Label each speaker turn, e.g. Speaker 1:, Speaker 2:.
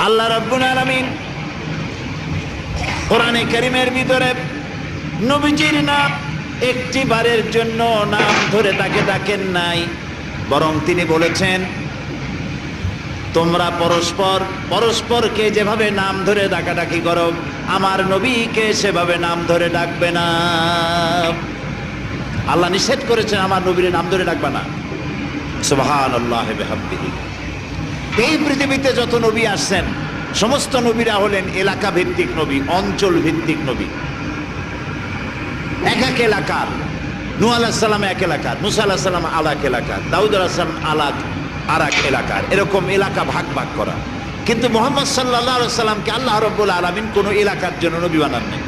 Speaker 1: আল্লাহ রাব্বুল আলামিন কোরআনে কারীমের ভিতরে নবীজির নাম একটি বারের জন্য নাম ধরে তাকে ডাকেন নাই, বরং তিনি বলেছেন তোমরা পরস্পরকে যেভাবে নাম ধরে ডাকাডাকি করো, আমার নবীকে সেভাবে নাম ধরে ডাকবে না। আল্লাহ নিষেধ করেছেন আমার নবীর নাম ধরে ডাকবে না। সুবহানাল্লাহ বিহামদিহি। এই পৃথিবীতে যত নবী আসছেন সমস্ত নবীরা হলেন এলাকা ভিত্তিক নবী, অঞ্চল ভিত্তিক নবী। এক এক এলাকার, নূহ আলাইহিস সালাম এক এলাকার, মুসা আলাইহিস সালাম আলাদা এলাকার, দাউদ আলাইহিস সালাম আলাদা আর এক এলাকার, এরকম এলাকা ভাগ করা। কিন্তু মুহাম্মদ সাল্লাল্লাহু আলাইহি ওয়াসাল্লামকে আল্লাহ রাব্বুল আলামিন কোন এলাকার জন্য নবী বানান নাই।